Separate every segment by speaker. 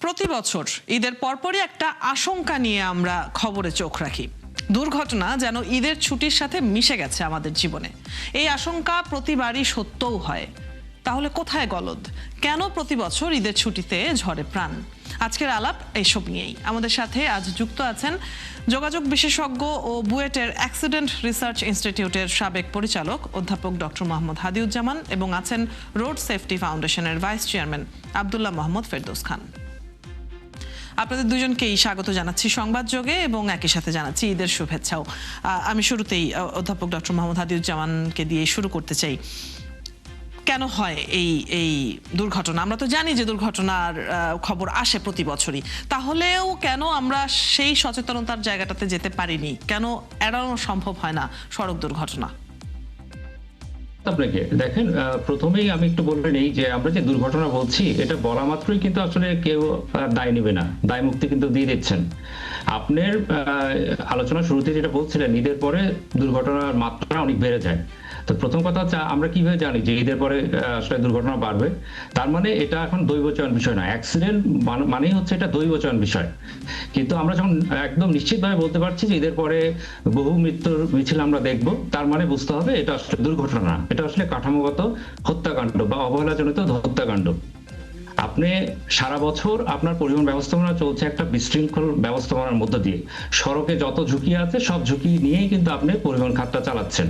Speaker 1: প্রতি বছর ঈদের পরপরই একটা আশঙ্কা নিয়ে আমরা খবরে চোখ রাখি। দুর্ঘটনা যেন ঈদের ছুটির সাথে মিশে গেছে আমাদের জীবনে। এই আশঙ্কা প্রতিবারই সত্যও হয়। তাহলে কোথায় গলদ? কেন প্রতি বছর ঈদের ছুটিতে ঝরে প্রাণ? আজকের আলাপ এইসব নিয়েই। আমাদের সাথে আজ যুক্ত আছেন যোগাযোগ বিশেষজ্ঞ ও বুয়েটের অ্যাক্সিডেন্ট রিসার্চ ইনস্টিটিউটের সাবেক পরিচালক অধ্যাপক ডক্টর মোহাম্মদ হাদিউজ্জামান এবং আছেন রোড সেফটি ফাউন্ডেশনের ভাইস চেয়ারম্যান আব্দুল্লাহ মোহাম্মদ ফেরদৌস খান। আপনাদের দুজনকেই স্বাগত জানাচ্ছি সংবাদযোগে এবং একই সাথে জানাচ্ছি ঈদের শুভেচ্ছাও। আমি শুরুতেই অধ্যাপক ডক্টর মোহাম্মদ হাদিউজ্জামানকে দিয়ে শুরু করতে চাই। কেন হয় এই দুর্ঘটনা? আমরা তো জানি যে দুর্ঘটনার খবর আসে প্রতি বছরই, তাহলেও কেন আমরা সেই সচেতনতার জায়গাটাতে যেতে পারিনি? কেন এড়ানো সম্ভব হয় না সড়ক দুর্ঘটনা?
Speaker 2: আপনাকে দেখেন, প্রথমেই আমি একটু বলে নেই যে আমরা যে দুর্ঘটনা বলছি এটা বলা মাত্রই কিন্তু আসলে কেউ দায় নেবে না, দায় মুক্তি কিন্তু দিয়ে দিচ্ছেন। আপনার আলোচনা শুরুতে যেটা বলছিলেন, ঈদের পরে দুর্ঘটনার মাত্রা অনেক বেড়ে যায়। তো প্রথম কথা হচ্ছে, আমরা কিভাবে জানি যে ঈদের পরে আসলে দুর্ঘটনা বাড়বে? তার মানে এটা এখন দৈবচয়ন বিষয় না। অ্যাক্সিডেন্ট মানেই হচ্ছে এটা দৈবচয়ন বিষয়। কিন্তু আমরা যখন একদম নিশ্চিতভাবে বলতে পারছি যে ঈদের পরে বহু মৃত্যুর মিছিল আমরা দেখব, তার মানে বুঝতে হবে এটা আসলে দুর্ঘটনা, এটা আসলে কাঠামোগত হত্যাকাণ্ড বা অবহেলাজনিত হত্যাকাণ্ড। আপনি সারা বছর আপনার পরিবহন ব্যবস্থাপনা চলছে একটা বিশৃঙ্খল ব্যবস্থাপনার মধ্য দিয়ে। সড়কে যত ঝুঁকি আছে সব ঝুঁকি নিয়েই কিন্তু আপনি পরিবহন খাতটা চালাচ্ছেন।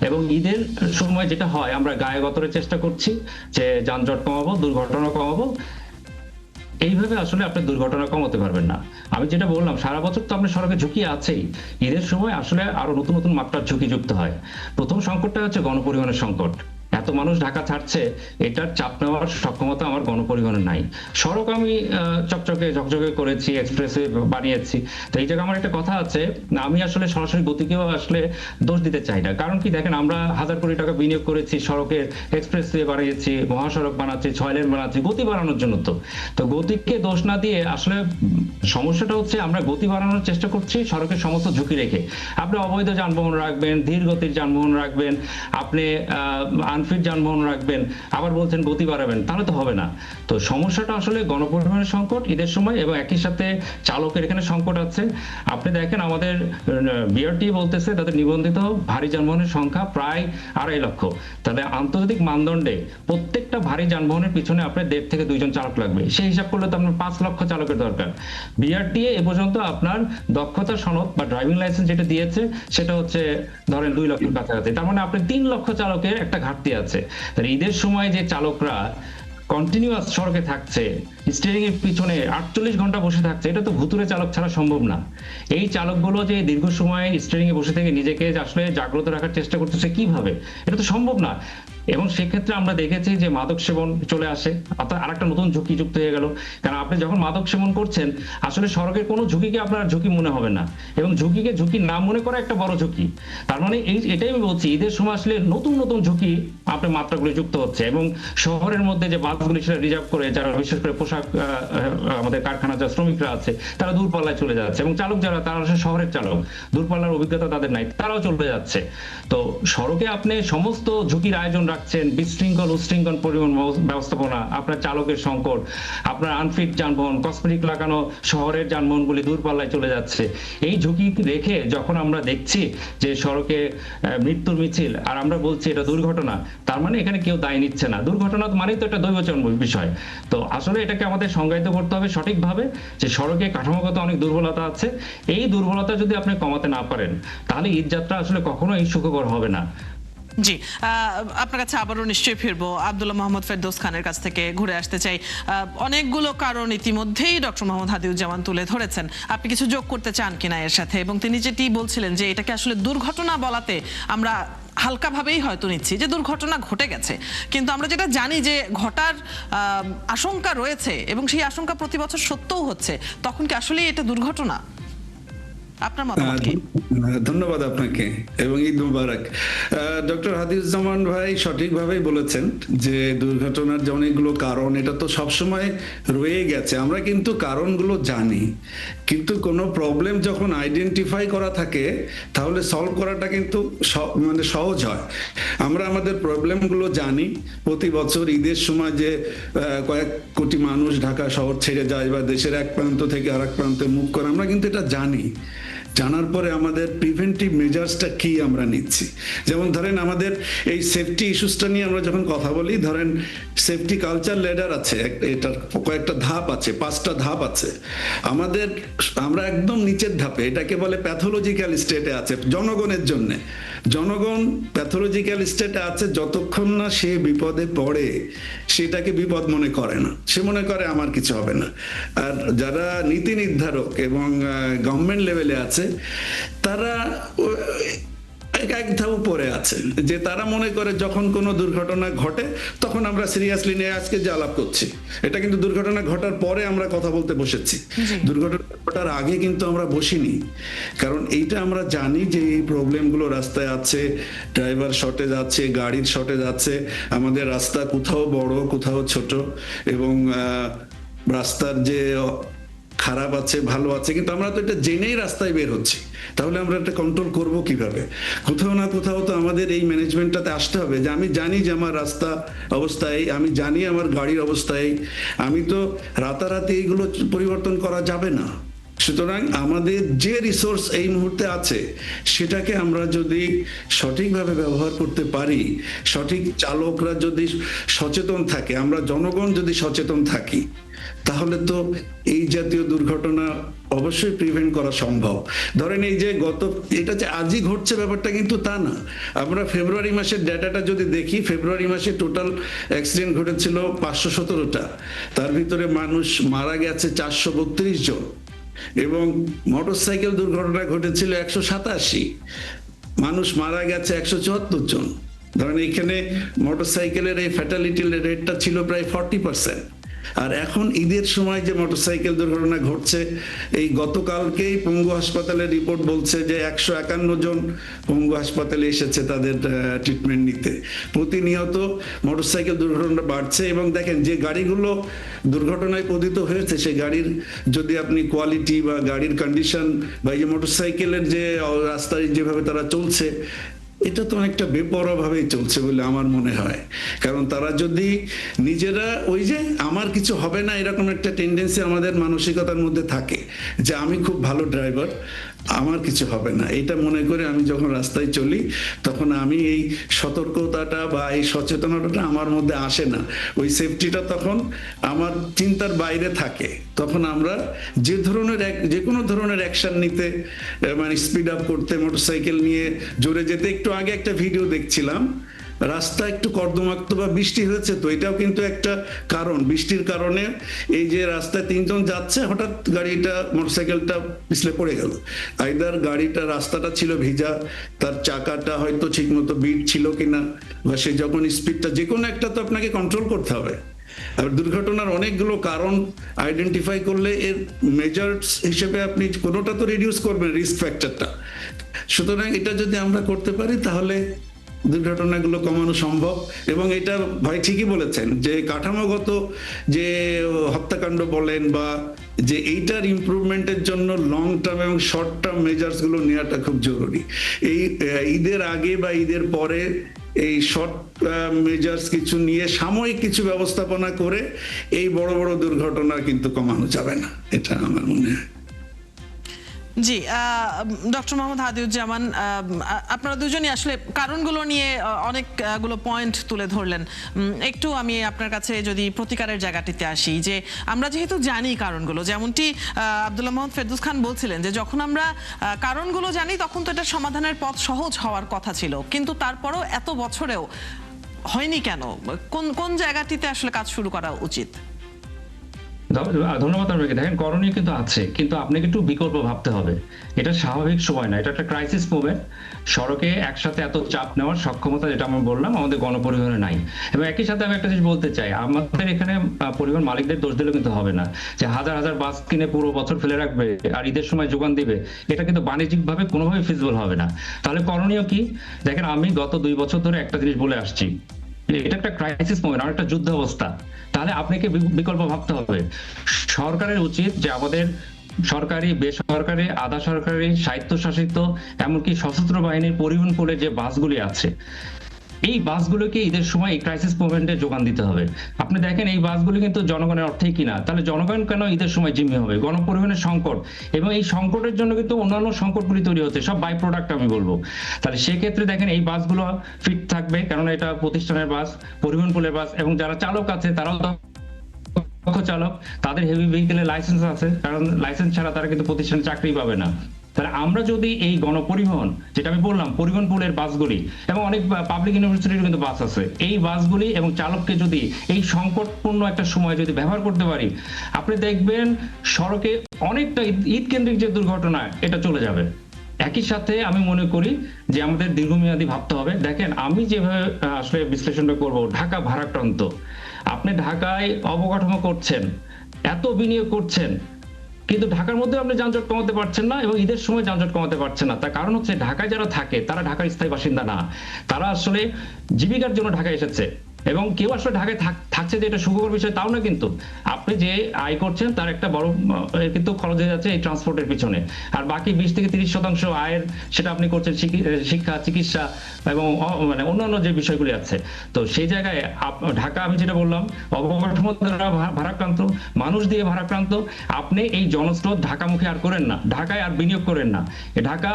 Speaker 2: এবং ঈদের সময় যেটা হয়, আমরা গায়ে গতরে চেষ্টা করছি যে যানজট কমাবো, দুর্ঘটনা কমাবো। এইভাবে আসলে আপনি দুর্ঘটনা কমাতে পারবেন না। আমি যেটা বললাম, সারা বছর তো আপনার সড়কে ঝুঁকি আছেই, ঈদের সময় আসলে আরো নতুন নতুন মাত্রার ঝুঁকি যুক্ত হয়। প্রথম সংকটটা হচ্ছে গণপরিবহনের সংকট। এত মানুষ ঢাকা ছাড়ছে, এটার চাপ নেওয়ার সক্ষমতা আমার গণপরিবহনের নাই। সড়ক আমি চকচকে ঝকঝকে করেছি, এক্সপ্রেসওয়ে বানিয়েছি। তো এই জায়গায় আমার একটা কথা আছে, আমি আসলে সরাসরি গতিকেও আসলে দোষ দিতে চাই না। কারণ কি, দেখেন, আমরা হাজার কোটি টাকা বিনিয়োগ করেছি, সড়কের এক্সপ্রেসওয়ে বানিয়েছি, মহাসড়ক বানাচ্ছি, 6 লেন বানাচ্ছি গতি বাড়ানোর জন্য। তো গতিকে দোষ না দিয়ে আসলে সমস্যাটা হচ্ছে আমরা গতি বাড়ানোর চেষ্টা করছি সড়কের সমস্ত ঝুঁকি রেখে। আপনি অবৈধ যানবাহন রাখবেন, ধীর গতির যানবাহন রাখবেন, আপনি আনফিট যানবাহন রাখবেন, আবার বলছেন গতি বাড়াবেন, তাহলে তো হবে না। তো সমস্যাটা আসলে গণপরিবহনের সংকট ঈদের সময়, এবং একই সাথে চালকের এখানে সংকট আছে। আপনি দেখেন, আমাদের বিআরটি বলতেছে তাদের নিবন্ধিত ভারী যানবাহনের সংখ্যা প্রায় 2.5 লক্ষ। তাহলে আন্তর্জাতিক মানদণ্ডে প্রত্যেকটা ভারী যানবাহনের পিছনে আপনার 1.5 থেকে 2 জন চালক লাগবে। সেই হিসাব করলে তো আপনার 5 লক্ষ চালকের দরকার। বিআরটিএ এ পর্যন্ত আপনার দক্ষতা সনদ বা ড্রাইভিং লাইসেন্স যেটা দিয়েছে সেটা হচ্ছে ধরেন 2 লক্ষের কাছাকাছি। তার মানে আপনি 3 লক্ষ চালকের একটা ঘাটতি আছে। তাহলে ঈদের সময় যে চালকরা কন্টিনিউয়াস সড়কে থাকছে, স্টিয়ারিং এর পিছনে 48 ঘন্টা বসে থাকছে, এটা তো ভুতুরে চালক ছাড়া সম্ভব না। এই চালকগুলো যে দীর্ঘ সময় স্টিয়ারিং এ বসে থেকে নিজেকে আসলে জাগ্রত রাখার চেষ্টা করতেছে কিভাবে? এটা তো সম্ভব না। এবং সেক্ষেত্রে আমরা দেখেছি যে মাদক সেবন চলে আসে, অর্থাৎ আরেকটা নতুন ঝুঁকি যুক্ত হয়ে গেল। কারণ আপনি যখন মাদক সেবন করছেন, আসলে সড়কের কোনো ঝুঁকিকে আপনার ঝুঁকি মনে হবে না, এবং ঝুঁকিকে ঝুঁকি না মনে করা একটা বড় ঝুঁকি। তার মানে এটাই আমি বলছি, ঈদের সময় আসলে নতুন নতুন ঝুঁকি আপনার মাত্রাগুলো যুক্ত হচ্ছে। এবং শহরের মধ্যে যে বাসগুলি সেটা রিজার্ভ করে, যারা বিশেষ করে পোশাক আমাদের কারখানা যা শ্রমিকরা আছে, তারা দূরপাল্লায় চলে যাচ্ছে, এবং চালক যারা, তারা আসলে শহরের চালক, দূরপাল্লার অভিজ্ঞতা তাদের নাই, তারাও চলে যাচ্ছে। তো সড়কে আপনি সমস্ত ঝুঁকির আয়োজন রাখছেন, বিশৃঙ্খল উশৃঙ্খল পরিবহন ব্যবস্থাপনা, আপনার চালকের সংকট, আপনার আনফিট যানবাহন, কসমেটিক লাগানো শহরের যানবাহনগুলি দূরপাল্লায় চলে যাচ্ছে। এই ঝুঁকি রেখে যখন আমরা দেখছি যে সড়কে মৃত্যুর মিছিল, আর আমরা বলছি এটা দুর্ঘটনা, তার মানে এখানে কেউ দায় নিচ্ছে না। দুর্ঘটনা মানেই তো একটা দৈবচয়ন বিষয়। তো আসলে এটাকে আমাদের সংজ্ঞায়িত করতে হবে সঠিকভাবে, যে সড়কে কাঠামোগত অনেক দুর্বলতা আছে। এই দুর্বলতা যদি আপনি কমাতে না পারেন, তাহলে ঈদ যাত্রা আসলে কখনোই সুখকর হবে না।
Speaker 1: জি, আপনার কাছে আবারও নিশ্চয়ই ফিরবো। আব্দুল্লাহ মোহাম্মদ ফেরদৌস খানের কাছ থেকে ঘুরে আসতে চাই। অনেকগুলো কারণ ইতিমধ্যেই ডক্টর মোহাম্মদ হাদিউজ্জামান তুলে ধরেছেন। আপনি কিছু যোগ করতে চান কিনা এর সাথে? এবং তিনি যেটি বলছিলেন যে এটাকে আসলে দুর্ঘটনা বলাতে আমরা হালকাভাবেই হয়তো নিচ্ছি যে দুর্ঘটনা ঘটে গেছে, কিন্তু আমরা যেটা জানি যে ঘটার আশঙ্কা রয়েছে এবং সেই আশঙ্কা প্রতি বছর সত্যও হচ্ছে, তখন কি আসলে এটা দুর্ঘটনা? আপনার মতামত কি?
Speaker 3: ধন্যবাদ আপনাকে এবং ঈদ মুবারক। ডক্টর হাদিউজ্জামান ভাই সঠিকভাবেই বলেছেন যে দুর্ঘটনার যে অনেকগুলো কারণ, এটা তো সবসময় রয়ে গেছে। আমরা কিন্তু কারণগুলো জানি, কিন্তু কোনো প্রবলেম যখন আইডেন্টিফাই করা থাকে তাহলে সলভ করাটা কিন্তু মানে সহজ হয়। আমরা আমাদের প্রবলেমগুলো জানি। প্রতি বছর ঈদের সময় যে কয়েক কোটি মানুষ ঢাকা শহর ছেড়ে যায় বা দেশের এক প্রান্ত থেকে আরেক প্রান্তে মুভ করে, আমরা কিন্তু এটা জানি। জানার পরে আমাদের প্রিভেন্টিভ মেজার্সটা কি আমরা নিচ্ছি। যেমন ধরেন আমাদের এই সেফটি ইস্যুসটা নিয়ে আমরা যখন কথা বলি, ধরেন সেফটি কালচার লেডার আছে, এটার কয়েকটা ধাপ আছে, 5টা ধাপ আছে। আমরা একদম নিচের ধাপে, এটাকে বলে প্যাথোলজিক্যাল স্টেটে আছে জনগণের জন্য। জনগণ প্যাথোলজিক্যাল স্টেটে আছে যতক্ষণ না সে বিপদে পড়ে, সেটাকে বিপদ মনে করে না, সে মনে করে আমার কিছু হবে না। আর যারা নীতি নির্ধারক এবং গভর্নমেন্ট লেভেলে আছে, তারা এক ধাপ উপরে আছে, যে তারা মনে করে যখন কোনো দুর্ঘটনা ঘটে তখন আমরা সিরিয়াসলি নিয়ে আজকে যে আলাপ করছি, এটা কিন্তু দুর্ঘটনা ঘটার পরে আমরা কথা বলতে বসেছি। দুর্ঘটনা ঘটার আগে কিন্তু আমরা বসিনি, কারণ এইটা আমরা জানি যে এই প্রবলেমগুলো রাস্তায় আছে। ড্রাইভার শর্টেজ আছে, গাড়ির শর্টেজ আছে, আমাদের রাস্তা কোথাও বড় কোথাও ছোট, এবং রাস্তার যে খারাপ আছে ভালো আছে, কিন্তু আমরা তো এটা জেনেই রাস্তায় বের হচ্ছি। তাহলে আমরা এটা কন্ট্রোল করব কিভাবে? কোথাও না কোথাও তো আমাদের এই ম্যানেজমেন্টটাতে আসতে হবে যে আমি জানি যে আমার রাস্তা অবস্থায়, আমি জানি আমার গাড়ির অবস্থায়, আমি তো রাতারাতি এইগুলো পরিবর্তন করা যাবে না। সুতরাং আমাদের যে রিসোর্স এই মুহূর্তে আছে সেটাকে আমরা যদি সঠিকভাবে ব্যবহার করতে পারি, সঠিক চালকরা যদি সচেতন থাকে, আমরা জনগণ যদি সচেতন থাকি, তাহলে তো এই জাতীয় দুর্ঘটনা অবশ্যই প্রিভেন্ট করা সম্ভব। ধরেন এই যে এটা যে আজই ঘটছে ব্যাপারটা কিন্তু তা না। আমরা ফেব্রুয়ারি মাসের ডেটাটা যদি দেখি, ফেব্রুয়ারি মাসে টোটাল অ্যাক্সিডেন্ট ঘটেছিল 517টা, তার ভিতরে মানুষ মারা গেছে 432 জন, এবং মোটরসাইকেল দুর্ঘটনা ঘটেছিল 187, মানুষ মারা গেছে 174 জন। ধরেন এখানে মোটরসাইকেলের এই ফ্যাটালিটি রেটটা ছিল প্রায় 40%। আর এখন ঈদের সময় যে মোটরসাইকেল দুর্ঘটনা ঘটছে, এই গতকালকেই পঙ্গু হাসপাতালের রিপোর্ট বলছে যে 151 জন পঙ্গু হাসপাতালে এসেছে তাদের ট্রিটমেন্ট নিতে। প্রতিনিয়ত মোটরসাইকেল দুর্ঘটনা বাড়ছে, এবং দেখেন যে গাড়িগুলো দুর্ঘটনায় পতিত হয়েছে সেই গাড়ির যদি আপনি কোয়ালিটি বা গাড়ির কন্ডিশন বা এই যে মোটরসাইকেলের যে রাস্তায় যেভাবে তারা চলছে, এটা তো অনেকটা বেপরোয়াভাবেই চলছে বলে আমার মনে হয়। কারণ তারা যদি নিজেরা ওই যে আমার কিছু হবে না এরকম একটা টেন্ডেন্সি আমাদের মানসিকতার মধ্যে থাকে, যে আমি খুব ভালো ড্রাইভার, আমার কিছু হবে না, এটা মনে করে আমি যখন রাস্তায় চলি, তখন আমি এই সতর্কতাটা বা এই সচেতনতাটা আমার মধ্যে আসে না। ওই সেফটিটা তখন আমার চিন্তার বাইরে থাকে। তখন আমরা যে কোনো ধরনের অ্যাকশন নিতে, মানে স্পিড আপ করতে, মোটরসাইকেল নিয়ে জোরে যেতে। একটু আগে একটা ভিডিও দেখছিলাম, রাস্তা একটু কর্দমাক্ত বা বৃষ্টি হয়েছে, তো এটাও কিন্তু একটা কারণ। বৃষ্টির কারণে এই যে রাস্তায় 3 জন যাচ্ছে, হঠাৎ মোটরসাইকেলটা পিছলে পড়ে গেল। আইদার রাস্তাটা ছিল ভিজা, তার চাকাটা হয়তো ঠিক মতো বিট ছিল কিনা, বা সে যখন স্পিডটা, যে কোনো একটা তো আপনাকে কন্ট্রোল করতে হবে। আর দুর্ঘটনার অনেকগুলো কারণ আইডেন্টিফাই করলে এর মেজার্স হিসেবে আপনি কোনোটা তো রিডিউস করবেন, রিস্ক ফ্যাক্টরটা। সুতরাং এটা যদি আমরা করতে পারি তাহলে দুর্ঘটনাগুলো কমানো সম্ভব। এবং এটা ভাই ঠিকই বলেছেন যে কাঠামোগত যে হত্যাকাণ্ড বলেন, বা যে এইটার ইমপ্রুভমেন্টের জন্য লং টার্ম এবং শর্ট টার্ম মেজার্স গুলো নেওয়াটা খুব জরুরি। এই ঈদের আগে বা ঈদের পরে এই শর্ট মেজার্স কিছু নিয়ে সাময়িক কিছু ব্যবস্থাপনা করে এই বড় বড় দুর্ঘটনা কিন্তু কমানো যাবে না, এটা আমার মনে হয়।
Speaker 1: জি, ডক্টর মোহাম্মদ হাদিউজ্জামান, আপনারা দুজনই আসলে কারণগুলো নিয়ে অনেকগুলো পয়েন্ট তুলে ধরলেন। একটু আমি আপনার কাছে যদি প্রতিকারের জায়গাটিতে আসি, যে আমরা যেহেতু জানি কারণগুলো, যেমনটি আব্দুল্লাহ মোহাম্মদ ফেরদৌস খান বলছিলেন যে যখন আমরা কারণগুলো জানি তখন তো এটা সমাধানের পথ সহজ হওয়ার কথা ছিল, কিন্তু তারপরেও এত বছরেও হয়নি কেন? কোন জায়গাটিতে আসলে কাজ শুরু করা উচিত?
Speaker 2: ধন্যবাদ আপনাকে। দেখেন, করণীয় কিন্তু আছে, কিন্তু আপনাকে একটু বিকল্প ভাবতে হবে। এটা স্বাভাবিক সময় না, এটা একটা ক্রাইসিস মোমেন্ট। সড়কে একসাথে এত চাপ নেওয়ার সক্ষমতা, যেটা আমি বললাম, আমাদের গণপরিবহনে নাই। এবং একই সাথে আমি একটা জিনিস বলতে চাই, আমাদের এখানে পরিবহন মালিকদের দোষ দিলে কিন্তু হবে না, যে হাজার হাজার বাস কিনে পুরো বছর ফেলে রাখবে আর ঈদের সময় যোগান দিবে, এটা কিন্তু বাণিজ্যিকভাবে কোনোভাবে ফিজিবল হবে না। তাহলে করণীয় কি? দেখেন, আমি গত 2 বছর ধরে একটা জিনিস বলে আসছি, এটা একটা ক্রাইসিস মোমেন্ট, আর একটা যুদ্ধ অবস্থা। তাহলে আপনাকে বিকল্প ভাবতে হবে। সরকারের উচিত যে আমাদের সরকারি, বেসরকারি, আধা সরকারি, স্বায়ত্তশাসিত, এমনকি সশস্ত্র বাহিনীর পরিবহন পুলে যে বাসগুলি আছে, এই বাসগুলোকে ঈদের সময় এই ক্রাইসিস মোমেন্টে যোগান দিতে হবে। আপনি দেখেন, এই বাসগুলো কিন্তু জনগণের অর্থেই কিনা, তাহলে জনগণ কেন ঈদের সময় জিম্মি হবে? গণপরিবহনের সংকট, এবং এই সংকটের জন্য কিন্তু অন্যান্য সংকটগুলি তৈরি হচ্ছে, সব বাই প্রোডাক্ট আমি বলবো। তাহলে সেক্ষেত্রে দেখেন, এই বাসগুলো ফিট থাকবে, কারণ এটা প্রতিষ্ঠানের বাস, পরিবহন পুলের বাস, এবং যারা চালক আছে তারাও দক্ষ চালক, তাদের হেভি ভেহিকেলের লাইসেন্স আছে, কারণ লাইসেন্স ছাড়া তারা কিন্তু প্রতিষ্ঠানে চাকরি পাবে না। তাহলে আমরা যদি এই গণপরিবহন, যেটা আমি বললাম, পরিবহন পুলের বাসগুলি, এবং অনেক পাবলিক ইউনিভার্সিটির কিন্তু বাস আছে, এই বাসগুলি এবং চালককে যদি এই সংকটপূর্ণ একটা সময় যদি ব্যবহার করতে পারি, আপনি দেখবেন সড়কে অনেকটা ঈদ কেন্দ্রিক যে দুর্ঘটনা, এটা চলে যাবে। একই সাথে আমি মনে করি যে আমাদের দীর্ঘমেয়াদী ভাবতে হবে। দেখেন, আমি যেভাবে আসলে বিশ্লেষণটা করব, ঢাকা ভারাক্রান্ত। আপনি ঢাকায় অবকাঠামো করছেন, এত বিনিয়োগ করছেন, কিন্তু ঢাকার মধ্যে আপনি যানজট কমাতে পারছেন না, এবং ঈদের সময় যানজট কমাতে পারছেন না। তার কারণ হচ্ছে, ঢাকায় যারা থাকে তারা ঢাকার স্থায়ী বাসিন্দা না, তারা আসলে জীবিকার জন্য ঢাকায় এসেছে। এবং কেউ আসলে ঢাকায় থাকছে যে এটা সুখকর বিষয় তাও না, কিন্তু আপনি যে আয় করছেন তার একটা বড় কিন্তু খরচ হয়ে যাচ্ছে এই ট্রান্সপোর্টের পিছনে। আর বাকি 20 থেকে 30% আয়ের সেটা আপনি করছেন শিক্ষা, চিকিৎসা এবং মানে অন্যান্য যে বিষয়গুলি আছে। তো সেই জায়গায় ঢাকা, আমি যেটা বললাম, অবকাঠামো দ্বারা ভারাক্রান্ত, মানুষ দিয়ে ভারাক্রান্ত। আপনি এই জনস্রোত ঢাকামুখী আর করেন না, ঢাকায় আর বিনিয়োগ করেন না। ঢাকা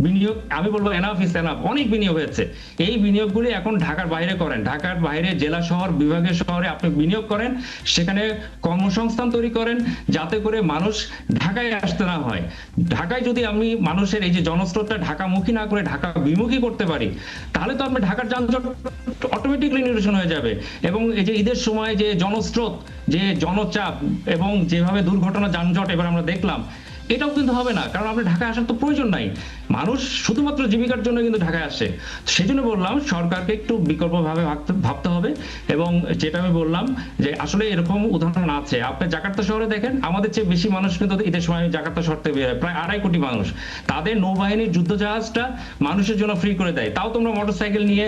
Speaker 2: বিনিয়োগ, আমি বলবো এনাফ ইজ এনাফ, অনেক বিনিয়োগ হয়েছে। এই বিনিয়োগগুলি এখন ঢাকার বাইরে করেন, ঢাকার বাইরে জেলা শহর, বিভাগীয় শহরে আপনি বিনিয়োগ করেন, সেখানে কর্মসংস্থান তৈরি করেন, যাতে করে মানুষ ঢাকায় আসতে না হয়। ঢাকায় যদি আমি মানুষের এই যে জনস্রোতটা ঢাকামুখী না করে ঢাকা বিমুখী করতে পারি, তাহলে তো আপনি ঢাকার যানজট অটোমেটিকলি নিরসন হয়ে যাবে। এবং এই যে ঈদের সময় যে জনস্রোত, যে জনচাপ, এবং যেভাবে দুর্ঘটনা, যানজট এবার আমরা দেখলাম, এটাও কিন্তু হবে না, কারণ আপনি ঢাকায় আসার তো প্রয়োজন নাই। মানুষ শুধুমাত্র জীবিকার জন্য কিন্তু ঢাকায় আসে। সেই জন্য বললাম, সরকারকে একটু বিকল্পভাবে ভাবতে হবে। এবং যেটা আমি বললাম, যে আসলে এরকম উদাহরণ আছে, আপনি জাকার্তা শহরে দেখেন, আমাদের চেয়ে বেশি মানুষ কিন্তু ঈদের সময় জাকার্তা শহর থেকে বের হয়, প্রায় 2.5 কোটি মানুষ। তাদের নৌবাহিনীর যুদ্ধজাহাজটা মানুষের জন্য ফ্রি করে দেয়, তাও তোমরা মোটরসাইকেল নিয়ে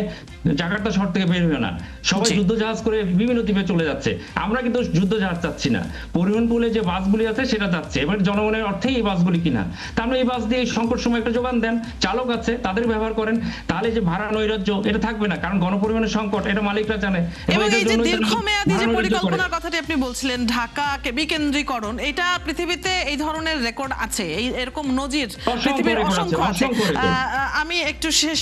Speaker 2: জাকার্তা শহর থেকে বের হয়ে না, সবাই যুদ্ধজাহাজ করে বিভিন্ন দ্বীপে চলে যাচ্ছে। আমরা কিন্তু যুদ্ধজাহাজ চাচ্ছি না, পরিবহন পুলে যে বাসগুলি আছে সেটা যাচ্ছে, এবার জনগণের অর্থে এই বাসগুলি কিনা। তাহলে এই বাস দিয়ে সংকট সময় একটা যোগান দেন, চালক আছে তাদের ব্যবহার করেন, তাহলে যে ভাড়া নৈরাজ্য এটা থাকবে না, কারণ গণপরিবহনের সংকট এটা মালিকরা জানে।
Speaker 1: এবং এই যে দীর্ঘমেয়াদী যে পরিকল্পনার কথাটি আপনি বলছিলেন, ঢাকা বিকেন্দ্রীকরণ, এটা পৃথিবীতে এই ধরনের রেকর্ড আছে, এই এরকম নজির পৃথিবীর অসংখ্য আছে। আমি একটু শেষ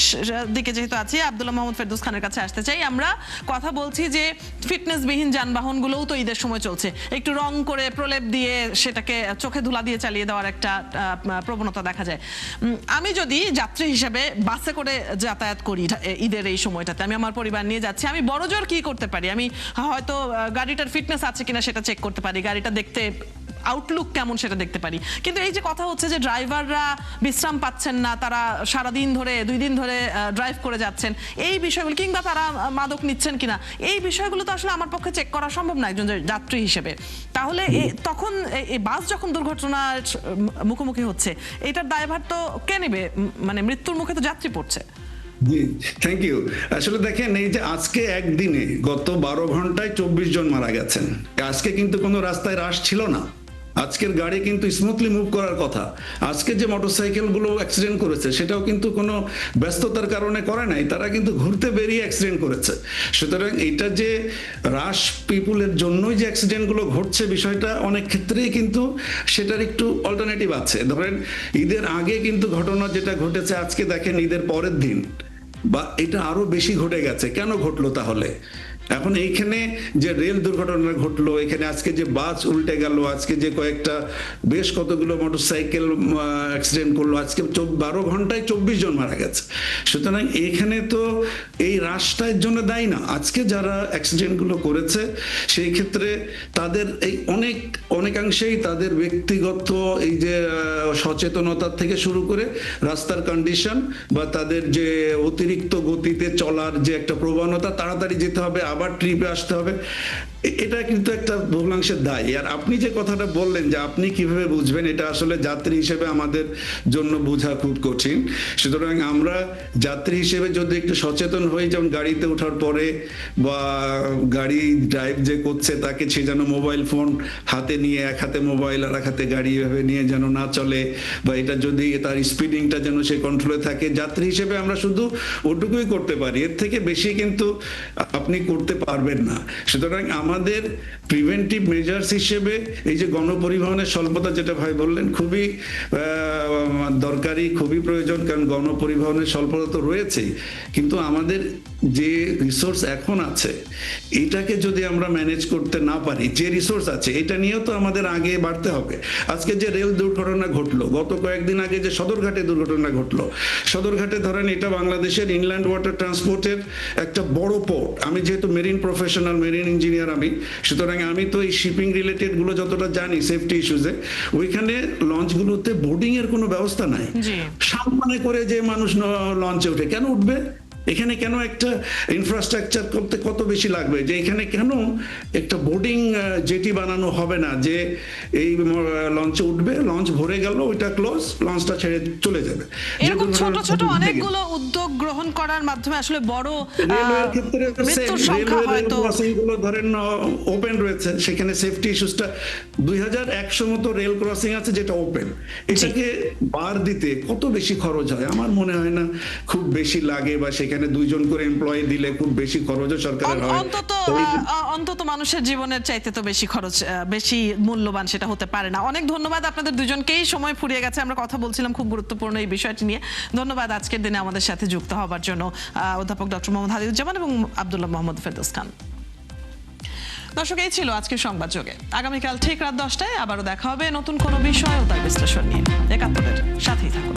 Speaker 1: দিকে যেহেতু আছি, আব্দুল্লাহ মোহাম্মদ ফেরদৌস খানের কাছে আসতে চাই। আমরা কথা বলছি যে ফিটনেসবিহীন যানবাহনগুলোও তো ঈদের সময় চলছে, একটু রং করে প্রলেপ দিয়ে সেটাকে চোখে ধুলা দিয়ে চালিয়ে দেওয়ার একটা প্রবণতা দেখা যায়। আমি যদি যাত্রী হিসেবে বাসে করে যাতায়াত করি ঈদের এই সময়টাতে, আমি আমার পরিবার নিয়ে যাচ্ছি, আমি বড়জোর কি করতে পারি? আমি হয়তো গাড়িটার ফিটনেস আছে কিনা সেটা চেক করতে পারি, গাড়িটা দেখতে আউটলুক কেমন সেটা দেখতে পারি, কিন্তু এই যে কথা হচ্ছে যে ড্রাইভাররা বিশ্রাম পাচ্ছেন না, তারা সারাদিন ধরে 2 দিন ধরে ড্রাইভ করে যাচ্ছেন, এই বিষয়গুলো, কিংবা তারা মাদক নিচ্ছেন কিনা, এই বিষয়গুলো তো আসলে আমার পক্ষে চেক করা সম্ভব না একজন যাত্রী হিসেবে। তাহলে তখন এই বাস যখন দুর্ঘটনার মুখোমুখি হচ্ছে, এটার দায়ভার তো কে নেবে? মানে মৃত্যুর মুখে তো যাত্রী পড়ছে।
Speaker 3: জি, থ্যাংক ইউ। আসলে দেখেন, এই যে আজকে একদিনে গত 12 ঘন্টায় 24 জন মারা গেছেন। আজকে কিন্তু কোনো রাস্তায় রাশ ছিল না, আজকের গাড়ি কিন্তু স্মুথলি মুভ করার কথা। আজকে যে মোটরসাইকেল গুলো অ্যাক্সিডেন্ট করেছে সেটাও কিন্তু কোনো ব্যস্ততার কারণে করে নাই, তারা কিন্তু ঘুরতে বেরিয়ে অ্যাক্সিডেন্ট করেছে। সুতরাং এটা যে রাশ পিপুলের জন্যই যে অ্যাক্সিডেন্ট গুলো ঘটছে, বিষয়টা অনেক ক্ষেত্রেই কিন্তু সেটার একটু অল্টারনেটিভ আছে। ধরেন, ঈদের আগে কিন্তু ঘটনা যেটা ঘটেছে, আজকে দেখেন ঈদের পরের দিন বা এটা আরো বেশি ঘটে গেছে। কেন ঘটলো তাহলে? এখন এইখানে যে রেল দুর্ঘটনা ঘটলো, এখানে আজকে যে বাস উল্টে গেল, আজকে যে কয়েকটা বেশ কতগুলো মোটরসাইকেল অ্যাক্সিডেন্ট করলো, আজকে 12 ঘন্টায় 24 জন মারা গেছে। সুতরাং এখানে তো এই রাষ্ট্রের জন্য দায়ী না। আজকে যারা অ্যাক্সিডেন্টগুলো করেছে সেই ক্ষেত্রে তাদের এই অনেকাংশেই তাদের ব্যক্তিগত এই যে সচেতনতার থেকে শুরু করে রাস্তার কন্ডিশন বা তাদের যে অতিরিক্ত গতিতে চলার যে একটা প্রবণতা, তাড়াতাড়ি যেতে হবে, আবার ট্রিপে আসতে হবে, এটা কিন্তু একটা বহুলাংশের দায়। আর আপনি যে কথাটা বললেন যে আপনি কিভাবে বুঝবেন, এটা আসলে যাত্রী হিসেবে আমাদের জন্য বোঝা খুব কঠিন। সুতরাং আমরা যাত্রী হিসেবে যদি একটু সচেতন হই, যেমন গাড়িতে ওঠার পরে বা গাড়ি ড্রাইভ যে করছে তাকে সে যেন মোবাইল ফোন হাতে নিয়ে এক হাতে মোবাইল আর এক হাতে গাড়ি এভাবে নিয়ে যেন না চলে, বা এটা যদি তার স্পিডিংটা যেন সে কন্ট্রোলে থাকে। যাত্রী হিসেবে আমরা শুধু ওটুকুই করতে পারি, এর থেকে বেশি কিন্তু আপনি করতে পারবেন না। সুতরাং আমাদের প্রিভেন্টিভ মেজার্স হিসেবে এই যে গণপরিবহনের স্বল্পতা, যেটা ভাই বললেন, খুবই দরকারি, খুবই প্রয়োজন, কারণ গণপরিবহনের স্বল্পতা তো রয়েছেই, কিন্তু আমাদের যে রিসোর্স এখন আছে এটাকে যদি আমরা ম্যানেজ করতে না পারি, যে রিসোর্স আছে এটা নিয়েও তো আমাদের আগে বাড়তে হবে। আজকে যে রেল দুর্ঘটনা ঘটলো, গত কয়েকদিন আগে যে সদরঘাটে দুর্ঘটনা ঘটলো, সদরঘাটে ধরেন এটা বাংলাদেশের ইনল্যান্ড ওয়াটার ট্রান্সপোর্টের একটা বড় পোর্ট। আমি যেহেতু মেরিন প্রফেশনাল, মেরিন ইঞ্জিনিয়ার আমি, সুতরাং আমি তো এই শিপিং রিলেটেড গুলো যতটা জানি সেফটি ইস্যুজে, ওইখানে লঞ্চগুলোতে বোর্ডিং এর কোনো ব্যবস্থা নাই। সামনে করে যে মানুষ লঞ্চে উঠে কেন উঠবে? এখানে কেন একটা ইনফ্রাস্ট্রাকচার করতে কত বেশি লাগবে, যে এখানে কেন একটা বোর্ডিং জেটি বানানো হবে না, যে এই লঞ্চে উঠবে, লঞ্চ ভরে গেল, ওইটা ক্লোজ, লঞ্চটা ছেড়ে চলে যাবে।
Speaker 1: এরকম ছোট ছোট অনেকগুলো উদ্যোগ গ্রহণ করার মাধ্যমে আসলে বড়
Speaker 3: রেলওয়ের ক্ষেত্রে
Speaker 1: মৃত্যুর সংখ্যা হয়তো
Speaker 3: ক্রসিং গুলো ধরেন ওপেন রয়েছে, সেখানে সেফটি ইস্যুসটা 2100 মতো রেল ক্রসিং আছে যেটা ওপেন, এটাকে বার দিতে কত বেশি খরচ হয়? আমার মনে হয় না খুব বেশি লাগে, বা সেখানে 2 জন করে এমপ্লয়ি দিলে খুব বেশি খরচও সরকারের হয়।
Speaker 1: অন্তত মানুষের জীবনের চাইতে তো বেশি খরচ, বেশি মূল্যবান সেটা হতে পারে না। অনেক ধন্যবাদ আপনাদের দুজনকেই, সময় ফুরিয়ে গেছে, আমরা কথা বলছিলাম খুব গুরুত্বপূর্ণ এই বিষয়টি নিয়ে। ধন্যবাদ আজকের দিনে আমাদের সাথে যুক্ত হবার জন্য অধ্যাপক ডক্টর মোহাম্মদ হাদিউজ্জামান এবং আব্দুল্লাহ মোহাম্মদ ফেরদৌস খান। দর্শক, এই ছিল আজকের সংবাদ যোগে। আগামীকাল ঠিক রাত 10টায় আবারও দেখা হবে নতুন কোনো বিষয় ও তার বিশ্লেষণ নিয়ে। ৭১-এর সাথেই থাকুন।